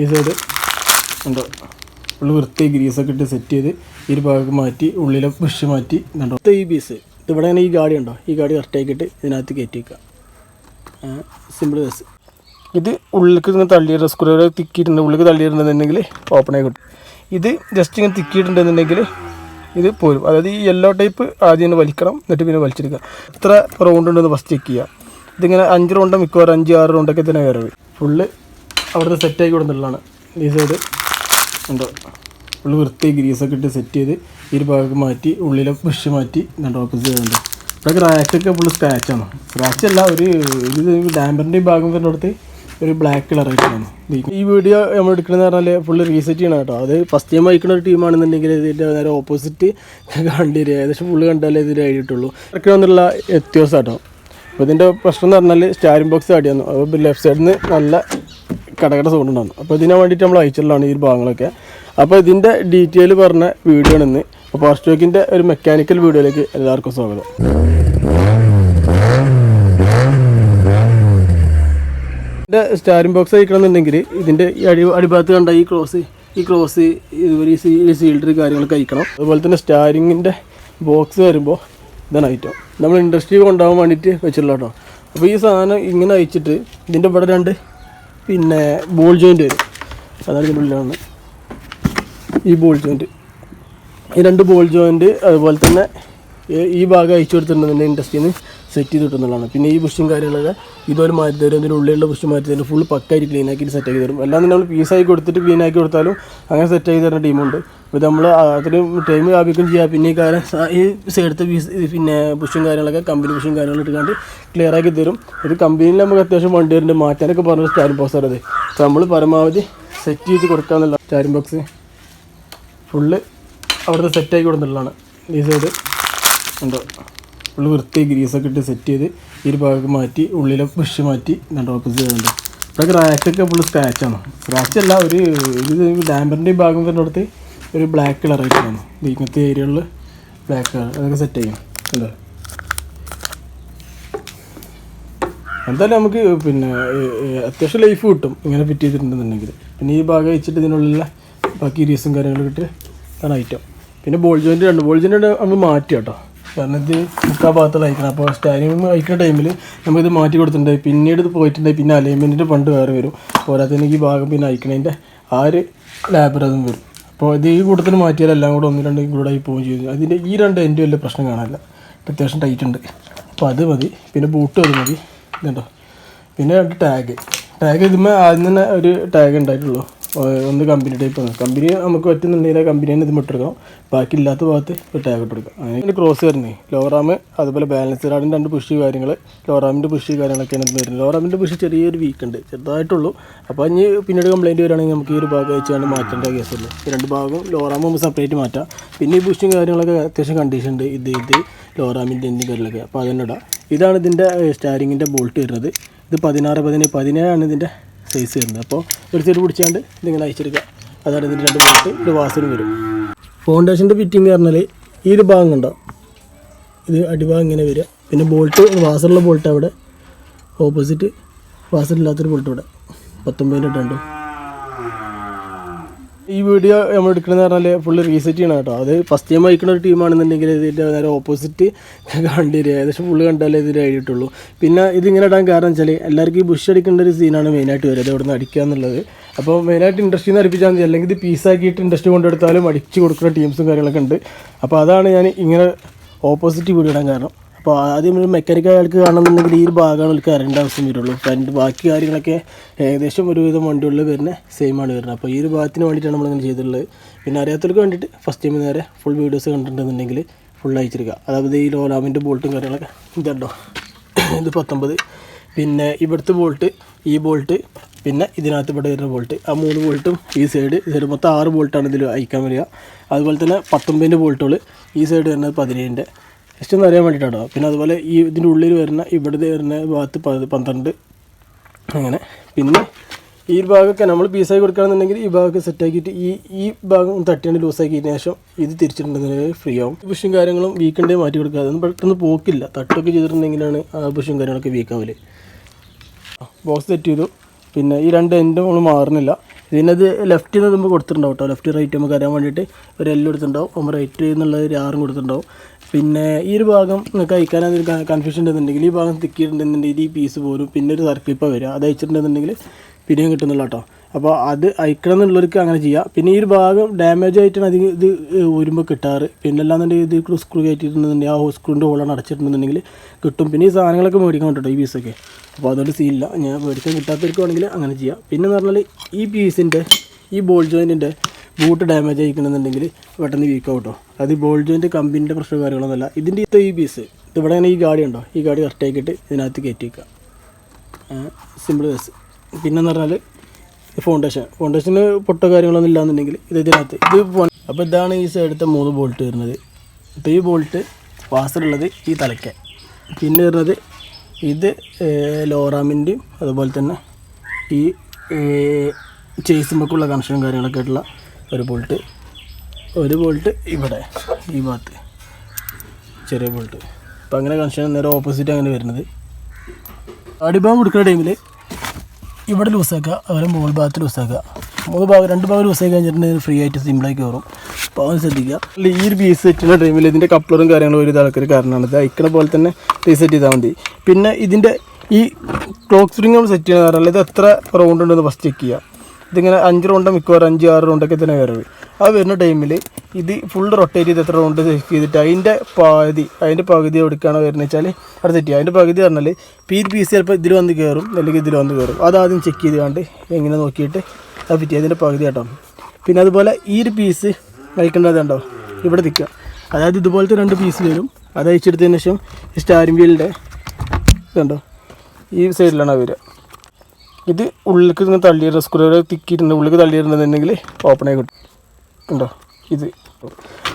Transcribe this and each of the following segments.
ഈ സൈഡ് ഉണ്ടോ ഫുള്ള് വൃത്തി ഗ്രീസൊക്കെ ഇട്ട് സെറ്റ് ചെയ്ത് ഈ ഭാഗം മാറ്റി ഉള്ളിലെ ബുഷ് മാറ്റി ഇതുണ്ടോ ഈ പീസ് ഇവിടെ തന്നെ ഈ ഗാഡി ഉണ്ടോ ഈ ഗാഡി കറക്റ്റാക്കിയിട്ട് ഇതിനകത്ത് കയറ്റി വയ്ക്കുക. Simple case. ഇത് ഉള്ളിലേക്ക് ഇങ്ങനെ തള്ളിയിടുന്ന സ്ക്രൂ തിക്കിയിട്ടുണ്ട്, ഉള്ളിലേക്ക് തള്ളിയിട്ടുണ്ടെന്നുണ്ടെങ്കിൽ ഓപ്പൺ ആയി കിട്ടും. ഇത് ജസ്റ്റ് ഇങ്ങനെ തിക്കിയിട്ടുണ്ടെന്നുണ്ടെങ്കിൽ ഇത് പോരും. അതായത് ഈ യെല്ലോ ടൈപ്പ് ആദ്യം തന്നെ വലിക്കണം, എന്നിട്ട് പിന്നെ വലിച്ചെടുക്കുക. എത്ര റൗണ്ട് ഉണ്ടെന്ന് ഫസ്റ്റ് ചെക്ക് ചെയ്യുക. ഇതിങ്ങനെ 5 റൗണ്ട് മിക്കവാറും 5-6 റൗണ്ടൊക്കെ തന്നെ കയറി ഫുള്ള് അവിടുത്തെ സെറ്റാക്കി കൊടുത്തിട്ടുള്ളതാണ്. ഈ സൈഡ് ഉണ്ടോ ഫുള്ള് വൃത്തി ഗ്രീസൊക്കെ ഇട്ട് സെറ്റ് ചെയ്ത് ഈ ഭാഗം മാറ്റി ഉള്ളിലെ ബുഷ് മാറ്റി എന്നിട്ട് ഓപ്പോസിറ്റ് ചെയ്യുന്നുണ്ട്. ഇപ്പോഴൊക്കെ റാക്കൊക്കെ ഫുള്ള് സ്ക്രാച്ചാണ്. സ്ക്രാച്ചല്ല, ഒരു ഡാമ്പറിൻ്റെ ഭാഗം വരുന്നിടത്ത് ഒരു ബ്ലാക്ക് കളറായിട്ടാണ്. ഈ വീഡിയോ നമ്മൾ എടുക്കണമെന്ന് പറഞ്ഞാൽ ഫുള്ള് റീസെറ്റ് ചെയ്യണം കേട്ടോ. അത് ഫസ്റ്റ് ടൈം അയക്കുന്ന ഒരു ടീമാണെന്നുണ്ടെങ്കിൽ ഇതിൻ്റെ നേരെ ഓപ്പോസിറ്റ് കണ്ടിരിക്കുക, ഏകദേശം ഫുള്ള് കണ്ടാലേ ഇതിൽ ആയിട്ടുള്ളൂ. ഇറക്കി വന്നുള്ള എത്തിയോസ് കേട്ടോ. അപ്പോൾ ഇതിൻ്റെ പ്രശ്നം എന്ന് പറഞ്ഞാൽ സ്റ്റാരിംഗ് ബോക്സ് ആടിയായിരുന്നു. അപ്പോൾ ലെഫ്റ്റ് സൈഡിൽ നിന്ന് നല്ല കടകട സൗണ്ട് ഉണ്ടായിരുന്നു. അപ്പോൾ ഇതിന് വേണ്ടിയിട്ട് നമ്മൾ അയച്ചിട്ടുള്ളതാണ് ഈ ഭാഗങ്ങളൊക്കെ. അപ്പോൾ ഇതിൻ്റെ ഡീറ്റെയിൽ പറഞ്ഞ വീഡിയോ ആണ് ഇന്ന്. അപ്പോൾ പവർ സ്റ്റോക്കിൻ്റെ ഒരു മെക്കാനിക്കൽ വീഡിയോയിലേക്ക് എല്ലാവർക്കും സ്വാഗതം. ഇതിൻ്റെ സ്റ്റാരിംഗ് ബോക്സ് അയക്കണമെന്നുണ്ടെങ്കിൽ ഇതിൻ്റെ അടിഭാഗത്ത് കണ്ട ഈ ക്രോസ് ഇതുവരെ ഈ സീൽഡർ കാര്യങ്ങളൊക്കെ അയക്കണം. അതുപോലെ തന്നെ സ്റ്റാരിങ്ങിൻ്റെ ബോക്സ് വരുമ്പോൾ ഇതാണ് ഐറ്റം. നമ്മൾ ഇൻഡസ്ട്രി കൊണ്ടുപോകാൻ വേണ്ടിയിട്ട് വെച്ചിട്ടുള്ള കേട്ടോ. അപ്പോൾ ഈ സാധനം ഇങ്ങനെ അയച്ചിട്ട് ഇതിൻ്റെ ഇവിടെ 2 ബോൾ ജോയിൻറ്റ് വരും. അതാണ് ഇതിൻ്റെ ഉള്ളിലാണ് ഈ ബോൾ ജോയിൻറ്റ്. ഈ 2 ബോൾ ജോയിൻറ്റ് അതുപോലെ തന്നെ ഈ ഭാഗം അയച്ചു കൊടുത്തിട്ടുണ്ടെങ്കിൽ ഇൻഡസ്ട്രിയിൽ നിന്ന് സെറ്റ് ചെയ്ത് കിട്ടുന്നതാണ്. പിന്നെ ഈ ബുഷും കാര്യങ്ങളൊക്കെ ഇതുപോലെ മാറ്റി തരും. ഇതിൻ്റെ ഉള്ളിലുള്ള ബുഷ് മാറ്റി തരും. ഫുൾ പക്കായിട്ട് ക്ലീൻ ആക്കി സെറ്റാക്കി തരും. എല്ലാം നമ്മൾ പീസായി കൊടുത്തിട്ട് ക്ലീൻ ആക്കി കൊടുത്താലും അങ്ങനെ സെറ്റാക്കി തരുന്ന ടീമുണ്ട്. അപ്പോൾ നമ്മൾ അതിന് ടൈം ലാഭിക്കും ചെയ്യാം. പിന്നെ ഈ കാര്യം ഈ സൈഡത്തെ ബുഷും കാര്യങ്ങളൊക്കെ കമ്പനി ബുഷും കാര്യങ്ങളും ഇട്ടുകൊണ്ട് ക്ലിയർ ആക്കി തരും. ഇത് കമ്പനിയിൽ നമുക്ക് അത്യാവശ്യം വണ്ടി വരുന്നുണ്ട്, മാറ്റാനൊക്കെ പറഞ്ഞ സ്റ്റാരിംഗ് ബോക്സ് ആണ്. അപ്പോൾ നമ്മൾ പരമാവധി സെറ്റ് ചെയ്ത് കൊടുക്കാമെന്നുള്ള സ്റ്റാരിംഗ് ബോക്സ് ഫുള്ള് അവിടുത്തെ സെറ്റാക്കി കൊടുത്തിട്ടുള്ളതാണ്. ഈ സൈഡ് ഉണ്ടോ ഫുള്ള് വൃത്തി ഗ്രീസൊക്കെ ഇട്ട് സെറ്റ് ചെയ്ത് ഈ ഭാഗം മാറ്റി ഉള്ളിലെ ബുഷ് മാറ്റി എന്നിട്ട് ഓപ്പോസിറ്റ് ചെയ്യുന്നുണ്ട്. ഇപ്പോഴൊക്കെ റാക്കൊക്കെ ഫുള്ള് സ്ക്രാച്ചാണ്. സ്ക്രാച്ചല്ല, ഇത് ഡാമ്പറിൻ്റെ ഭാഗം വരുന്നിടത്ത് ഒരു ബ്ലാക്ക് കളറായിട്ടാണ്. ഇങ്ങനത്തെ ഏരിയകളിൽ ബ്ലാക്ക് കളർ അതൊക്കെ സെറ്റ് ചെയ്യും. അല്ലേ എന്തായാലും നമുക്ക് അത്യാവശ്യം ലൈഫ് കിട്ടും ഇങ്ങനെ ഫിറ്റ് ചെയ്തിട്ടുണ്ടെന്നുണ്ടെങ്കിൽ. പിന്നെ ഈ ഭാഗം വെച്ചിട്ട് ഇതിനുള്ളിലുള്ള ബാക്കി റീസും കാര്യങ്ങളൊക്കെ ഇട്ട് ആണ് ഐറ്റം. പിന്നെ ബോൾ ജോയിൻറ്റ് 2 ബോൾ ജോയിൻറ്റ് നമ്മൾ മാറ്റി കേട്ടോ. കാരണം ഇത് മുക്കാൽ ഭാഗത്തുള്ള അയക്കണം. അപ്പോൾ സ്റ്റാരിങ് അയക്കുന്ന ടൈമിൽ നമുക്കിത് മാറ്റി കൊടുത്തിട്ടുണ്ടായി. പിന്നീട് ഇത് പോയിട്ടുണ്ടായി. പിന്നെ അലൈൻമെൻറ്റിൻ്റെ ഫണ്ട് വേറെ വരും. പോരാത്തതിന് ഈ ഭാഗം പിന്നെ അയക്കണതിൻ്റെ ആ ഒരു ലാബർ അതും വരും. അപ്പോൾ ഇത് ഈ കൂട്ടത്തിൽ മാറ്റിയാൽ എല്ലാം കൂടെ 1-2 ഇൻക്ലൂഡായി പോവുകയും ചെയ്തു. അതിൻ്റെ ഈ 2 എൻ്റെ വലിയ പ്രശ്നം കാണാനില്ല. അത്യാവശ്യം ടൈറ്റ് ഉണ്ട്. അപ്പോൾ അത് മതി. പിന്നെ ബൂട്ടും അത് മതി. ഇതുണ്ടോ. പിന്നെ 2 ടാഗ് ഇതുമ്പോൾ ആദ്യം തന്നെ ഒരു ടാഗ് ഉണ്ടായിട്ടുള്ളൂ. ഒന്ന് കമ്പനി ടൈപ്പാണ്. കമ്പനി നമുക്ക് പറ്റുന്നുണ്ടെങ്കിൽ ആ കമ്പനിയിൽ നിന്ന് ഇത് ഇട്ടെടുക്കണം. ബാക്കി ഇല്ലാത്ത ഭാഗത്ത് ഒരു ടാഗ് ഇട്ടെടുക്കാം. അങ്ങനെ ക്രോസ് വരുന്നത് ലോറാം, അതുപോലെ ബാലൻസ് റാഡിൻ്റെ 2 പുഷ് കാര്യങ്ങൾ, ലോറാമിൻ്റെ പുഷ് കാര്യങ്ങളൊക്കെയാണ് ഇത് വരുന്നത്. ലോറാമിൻ്റെ പുഷ് ചെറിയൊരു വീക്ക് ഉണ്ട്, ചെറുതായിട്ടുള്ളൂ. അപ്പോൾ ഇനി പിന്നീട് കംപ്ലയിൻറ്റ് വരികയാണെങ്കിൽ നമുക്ക് ഈ ഒരു ഭാഗം വെച്ചാണ് മാറ്റേണ്ട കേസുള്ളൂ. ഈ 2 ഭാഗവും ലോറാം നമുക്ക് സെപ്പറേറ്റ് മാറ്റാം. പിന്നെ ഈ പുഷും കാര്യങ്ങളൊക്കെ അത്യാവശ്യം കണ്ടീഷൻ ഉണ്ട്. ഇത് ലോറാമിൻ്റെ എന്തെങ്കിലും കാര്യങ്ങളൊക്കെ. അപ്പോൾ അതിനെ ഇടാം. ഇതാണ് ഇതിൻ്റെ സ്റ്റാരിങ്ങിൻ്റെ ബോൾട്ട് വരുന്നത്. ഇത് 16-17 ഇതിൻ്റെ സൈസ് വരുന്നത്. അപ്പോൾ ഒരു സൈഡ് പിടിച്ചാണ്ട് ഇതിങ്ങനെ അയച്ചെടുക്കുക. അതാണ് ഇതിൻ്റെ 2 ബോൾട്ട്. ഇത് വാസനും വരും. ഫൗണ്ടേഷൻ്റെ ഫിറ്റിംഗ് പറഞ്ഞാൽ ഈ ഒരു ഭാഗം കണ്ടോ, ഇത് അടിഭാഗം ഇങ്ങനെ വരിക. പിന്നെ ബോൾട്ട് വാസറുള്ള ബോൾട്ട് അവിടെ, ഓപ്പോസിറ്റ് വാസറില്ലാത്തൊരു ബോൾട്ട് ഇവിടെ 19 ഇട്ടുണ്ടോ. ഈ വീഡിയോ നമ്മൾ എടുക്കണമെന്ന് പറഞ്ഞാൽ ഫുള്ള് റീസെറ്റ് ചെയ്യണം കേട്ടോ. അത് ഫസ്റ്റ് ടൈം അയക്കുന്ന ഒരു ടീമാണെന്നുണ്ടെങ്കിൽ ഇതിൻ്റെ നേരെ ഓപ്പോസിറ്റ് കണ്ടിരിക്കുക, ഏകദേശം ഫുള്ള് കണ്ടാലേ ഇതിൽ ആയിട്ടുള്ളൂ. പിന്നെ ഇതിങ്ങനെ ഇടാൻ കാരണം വെച്ചാൽ എല്ലാവർക്കും ഈ ബുഷ് അടിക്കേണ്ട ഒരു സീനാണ് മെയിനായിട്ട് വരുന്നത്, അവിടെ നിന്ന് അടിക്കുക എന്നുള്ളത്. അപ്പോൾ മെയിനായിട്ട് ഇൻഡസ്ട്രിയിൽ നിന്ന് അടിപ്പിച്ചാൽ മതി, അല്ലെങ്കിൽ ഇത് പീസാക്കിയിട്ട് ഇൻഡസ്ട്രി കൊണ്ടെടുത്താലും അടിച്ച് കൊടുക്കുന്ന ടീംസും കാര്യങ്ങളൊക്കെ ഉണ്ട്. അപ്പോൾ അതാണ് ഞാൻ ഇങ്ങനെ ഓപ്പോസിറ്റ് വീഡിയോ ഇടാൻ കാരണം. അപ്പോൾ ആദ്യം ഒരു മെക്കാനിക്കൽ ആൾക്ക് കാണണമെന്നുണ്ടെങ്കിൽ ഈ ഒരു ഭാഗമാണ് എനിക്ക് അറിയേണ്ട ആവശ്യം വരുള്ളൂ. ഫ്രണ്ട് ബാക്കി കാര്യങ്ങളൊക്കെ ഏകദേശം ഒരുവിധം വണ്ടികളിൽ വരുന്ന സെയിമാണ് വരുന്നത്. അപ്പോൾ ഈ ഒരു ഭാഗത്തിന് വേണ്ടിയിട്ടാണ് നമ്മളിങ്ങനെ ചെയ്തിട്ടുള്ളത്. പിന്നെ അറിയാത്തവർക്ക് വേണ്ടിയിട്ട് ഫസ്റ്റ് ടൈം നേരെ ഫുൾ വീഡിയോസ് കണ്ടിട്ടുണ്ടെന്നുണ്ടെങ്കിൽ ഫുൾ അയച്ചെടുക്കുക. അതായത് ഈ ലോലാമിൻ്റെ ബോൾട്ടും കാര്യങ്ങളൊക്കെ ഇതുണ്ടോ, ഇത് 19. പിന്നെ ഇവിടുത്തെ ബോൾട്ട്, ഈ ബോൾട്ട്, പിന്നെ ഇതിനകത്ത് ഇവിടെ വരുന്ന ബോൾട്ട്, ആ 3 ബോൾട്ടും ഈ സൈഡ് മൊത്തം 6 ബോൾട്ടാണ് ഇതിൽ അയക്കാൻ വരിക. അതുപോലെ തന്നെ 19 ബോൾട്ടുകൾ ഈ സൈഡ് വരുന്നത് 17-ൻ്റെ ജസ്റ്റ് ഒന്ന് അറിയാൻ വേണ്ടിയിട്ടാണോ. പിന്നെ അതുപോലെ ഈ ഇതിൻ്റെ ഉള്ളിൽ വരുന്ന ഇവിടുത്തെ വരുന്ന ഭാഗത്ത് 12 അങ്ങനെ. പിന്നെ ഈ ഭാഗമൊക്കെ നമ്മൾ പീസാക്കി കൊടുക്കുകയാണെന്നുണ്ടെങ്കിൽ ഈ ഭാഗമൊക്കെ സെറ്റാക്കിയിട്ട് ഈ ഭാഗം തട്ടിയാണ് ലൂസാക്കിയതിന് ശേഷം ഇത് തിരിച്ചിട്ടുണ്ടെങ്കിൽ ഫ്രീ ആവും. ബുഷും കാര്യങ്ങളും വീക്കെൻഡേ മാറ്റി കൊടുക്കുക. അതൊന്നും പെട്ടെന്ന് പോക്കില്ല. തട്ടൊക്കെ ചെയ്തിട്ടുണ്ടെങ്കിലാണ് ആ ബുഷും കാര്യങ്ങളൊക്കെ വീക്കാവില്ല. ബോക്സ് സെറ്റ് ചെയ്തു. പിന്നെ ഈ 2 എൻഡ് നമ്മൾ മാറുന്നില്ല. ഇതിനത് ലെഫ്റ്റിൽ നിന്ന് നമ്മൾ കൊടുത്തിട്ടുണ്ടാവും കേട്ടോ. ലെഫ്റ്റ് റൈറ്റ് നമുക്ക് അറിയാൻ വേണ്ടിയിട്ട് ഒരു എല്ലാം എടുത്തിട്ടുണ്ടാവും. നമ്മൾ റൈറ്റ് എന്നുള്ളത് ഒരു 6 കൊടുത്തിട്ടുണ്ടാവും. പിന്നെ ഈ ഒരു ഭാഗം നിങ്ങൾക്ക് അയക്കാൻ അതൊരു കൺഫ്യൂഷൻ ഉണ്ടെന്നുണ്ടെങ്കിൽ ഈ ഭാഗം തിക്കിയിട്ടുണ്ടെന്നുണ്ടെങ്കിൽ ഈ പീസ് പോലും പിന്നെ ഒരു സർക്കിളിപ്പോൾ വരിക. അത് അയച്ചിട്ടുണ്ടെന്നുണ്ടെങ്കിൽ പിന്നെയും കിട്ടുന്നില്ല കേട്ടോ. അപ്പോൾ അത് അയക്കണം എന്നുള്ളവർക്ക് അങ്ങനെ ചെയ്യാം. പിന്നെ ഈ ഒരു ഭാഗം ഡാമേജ് ആയിട്ടാണ് അധികം ഇത് വരുമ്പോൾ കിട്ടാറ്. പിന്നെ അല്ലാന്നുണ്ടെങ്കിൽ ഇത് സ്ക്രൂ കയറ്റിയിട്ടുണ്ടെന്നുണ്ടെങ്കിൽ ആ സ്ക്രൂവിൻ്റെ ഹോളാണ് അടച്ചിട്ടുണ്ടെന്നുണ്ടെങ്കിൽ കിട്ടും. പിന്നെ ഈ സാധനങ്ങളൊക്കെ മേടിക്കാൻ കേട്ടോ ഈ പീസൊക്കെ. അപ്പോൾ അതുകൊണ്ട് സീനില്ല. ഞാൻ മേടിക്കാൻ കിട്ടാത്തവർക്കാണെങ്കിൽ അങ്ങനെ ചെയ്യാം. പിന്നെ എന്ന് പറഞ്ഞാൽ ഈ പീസിൻ്റെ ഈ ബോൾ ജോയിൻറ്റിൻ്റെ ബൂട്ട് ഡാമേജ് ആയിക്കണമെന്നുണ്ടെങ്കിൽ പെട്ടെന്ന് വീക്കാവും കേട്ടോ. അത് ബോൾ ജോയിൻറ്റ് കമ്പിൻ്റെ പ്രശ്നം കാര്യങ്ങളൊന്നുമല്ല. ഇതിൻ്റെ ഈ പീസ് ഇതിവിടെ ഇങ്ങനെ ഈ ഗാഡി ഉണ്ടോ, ഈ ഗാഡി കറക്റ്റ് ആക്കിയിട്ട് ഇതിനകത്ത് കയറ്റി വയ്ക്കുക. Simple case. പിന്നെന്ന് പറഞ്ഞാൽ ഫൗണ്ടേഷന് പൊട്ടോ കാര്യങ്ങളൊന്നും ഇല്ലാന്നുണ്ടെങ്കിൽ ഇതിനകത്ത് അപ്പോൾ ഇതാണ് ഈ സൈഡത്തെ 3 ബോൾട്ട് വരുന്നത്. ഇപ്പോൾ ഈ ബോൾട്ട് വാസറുള്ളത് ഈ തലയ്ക്ക്. പിന്നെ വരുന്നത് ഇത് ലോറാമിൻ്റെയും അതുപോലെ തന്നെ ഈ ചേസുമ്പക്കുള്ള കണക്ഷനും കാര്യങ്ങളൊക്കെ ആയിട്ടുള്ള ഒരു ബോൾട്ട് ഇവിടെ ഈ ഭാഗത്ത് ചെറിയ ബോൾട്ട്. അപ്പോൾ അങ്ങനെ കണക്ഷൻ നേരെ ഓപ്പോസിറ്റ് അങ്ങനെ വരുന്നത്. അടിഭാഗം കൊടുക്കുന്ന ടൈമിൽ ഇവിടെ ലൂസാക്കുക, അതുപോലെ മുകൾ ഭാഗത്ത് ലൂസാക്കുക. 2 ഭാഗം ലൂസാക്കി കഴിഞ്ഞിട്ടുണ്ടെങ്കിൽ ഫ്രീ ആയിട്ട് സിമ്പിളായി കയറും. അപ്പോൾ അത് ശ്രദ്ധിക്കുക. ഈ ഒരു പീസ് സെറ്റുന്ന ടൈമിൽ ഇതിൻ്റെ കപ്ലറും കാര്യങ്ങളും ഒരു ആൾക്കാർ കാരണമാണ്. ഇത് അയക്കണ പോലെ തന്നെ റീസെറ്റ് ചെയ്താൽ മതി. പിന്നെ ഇതിൻ്റെ ഈ ക്ലോക്ക് സ്പ്രിങ് നമ്മൾ സെറ്റ് ചെയ്യുന്ന പറഞ്ഞാൽ ഇത് എത്ര റൗണ്ട് ഉണ്ടെന്ന് ഫസ്റ്റ് ചെക്ക് ചെയ്യുക. ഇതിങ്ങനെ 5 റൗണ്ട് മിക്കവാറും 5-6 റൗണ്ടൊക്കെ തന്നെ കയറുക. ആ വരുന്ന ടൈമിൽ ഇത് ഫുൾ റൊട്ടേറ്റ് ചെയ്ത് എത്ര റൗണ്ട് ചെക്ക് ചെയ്തിട്ട് അതിൻ്റെ പകുതി എവിടേക്കാണോ വരുന്നത് വെച്ചാൽ അവിടെ സെറ്റ് ചെയ്യുക. അതിൻ്റെ പകുതി പറഞ്ഞാൽ പീസ് ചിലപ്പോൾ ഇതിൽ വന്ന് കയറും അല്ലെങ്കിൽ ഇതിൽ വന്ന് കയറും. അതാദ്യം ചെക്ക് ചെയ്ത് കണ്ട് എങ്ങനെ നോക്കിയിട്ട് അത് ഫിറ്റ് അതിൻ്റെ പകുതി കേട്ടോ. പിന്നെ അതുപോലെ ഈ ഒരു പീസ് വഹിക്കേണ്ടതുണ്ടോ ഇവിടെ നിൽക്കുക. അതായത് ഇതുപോലത്തെ 2 പീസ് വരും. അത് അയച്ചെടുത്തതിന് ശേഷം സ്റ്റാരിംഗ് വീലിൻ്റെ ഇതുണ്ടോ ഈ സൈഡിലാണ് വരിക. ഇത് ഉള്ളിലേക്ക് ഇങ്ങനെ തള്ളിയിരുന്ന സ്ക്രൂ തിക്കിയിട്ടുണ്ട്. ഉള്ളിലേക്ക് തള്ളിയിരുന്നുണ്ടെങ്കിൽ ഓപ്പണായി കിട്ടും. ഉണ്ടോ ഇത്.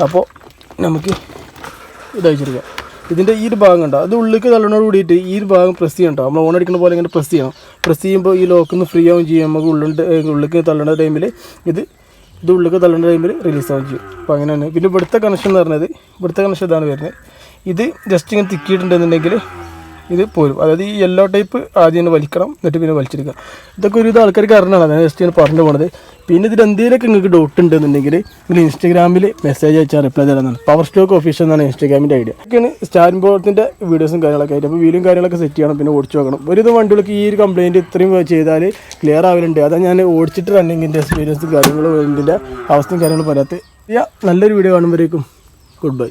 അപ്പോൾ നമുക്ക് ഇത് അയച്ചെടുക്കാം. ഇതിൻ്റെ ഈ ഒരു ഭാഗം കണ്ടോ, അത് ഉള്ളിലേക്ക് തള്ളണോട് കൂടിയിട്ട് ഈ ഒരു ഭാഗം പ്രസ് ചെയ്യണ്ടോ. നമ്മൾ ഓൺ അടിക്കുന്ന പോലെ ഇങ്ങനെ പ്രസ് ചെയ്യണം. പ്രസ് ചെയ്യുമ്പോൾ ഈ ലോക്കിൽ നിന്ന് ഫ്രീ ആവും ചെയ്യും. നമുക്ക് ഉള്ളിലേക്ക് തള്ളേണ്ട ടൈമിൽ ഇത് ഉള്ളിലേക്ക് തള്ളേണ്ട ടൈമിൽ റിലീസ് ആവും ചെയ്യും. അപ്പോൾ അങ്ങനെയാണ്. പിന്നെ ഇവിടുത്തെ കണക്ഷൻ എന്ന് പറഞ്ഞത് ഇതാണ് വരുന്നത്. ഇത് ജസ്റ്റ് ഇങ്ങനെ തിക്കിയിട്ടുണ്ടെന്നുണ്ടെങ്കിൽ ഇത് പോരും. അതായത് ഈ യെല്ലോ ടൈപ്പ് ആദ്യം തന്നെ വലിക്കണം, എന്നിട്ട് പിന്നെ വലിച്ചെടുക്കുക. ഇതൊക്കെ ഒരു ആൾക്കാർക്ക് അറിഞ്ഞാണ്, അതാണ് ജസ്റ്റ് ഞാൻ പറഞ്ഞു പോണത്. പിന്നെ ഇതിൽ എന്തെങ്കിലുമൊക്കെ നിങ്ങൾക്ക് ഡൗട്ട് ഉണ്ടെന്നുണ്ടെങ്കിൽ നിങ്ങൾ ഇൻസ്റ്റാഗ്രാമിൽ മെസ്സേജ് അയച്ചാൽ റിപ്ലൈ തരാനാണ്. പവർ സ്റ്റോക്ക് ഒഫീഷ്യൽ എന്നാണ് ഇൻസ്റ്റാഗ്രാമിൻ്റെ ഐഡിയ. ഒക്കെയാണ് സ്റ്റാരിംഗ് ബോർഡിൻ്റെ വീഡിയോസും കാര്യങ്ങളൊക്കെ ആയിട്ട്. അപ്പോൾ വീലും കാര്യങ്ങളൊക്കെ സെറ്റ് ചെയ്യണം, പിന്നെ ഓടിച്ച് നോക്കണം. ഒരു വണ്ടികൾക്ക് ഈ ഒരു കംപ്ലയിൻറ്റ് ഇത്രയും ചെയ്താൽ ക്ലിയർ ആവലുണ്ട്. അതാണ് ഞാൻ ഓടിച്ചിട്ട് റണ്ണിങ്ങിൻ്റെ എക്സ്പീരിയൻസും കാര്യങ്ങളും ഇതിൻ്റെ അവസ്ഥയും കാര്യങ്ങളും പറയാത്ത. നല്ലൊരു വീഡിയോ കാണുമ്പോഴേക്കും ഗുഡ് ബൈ.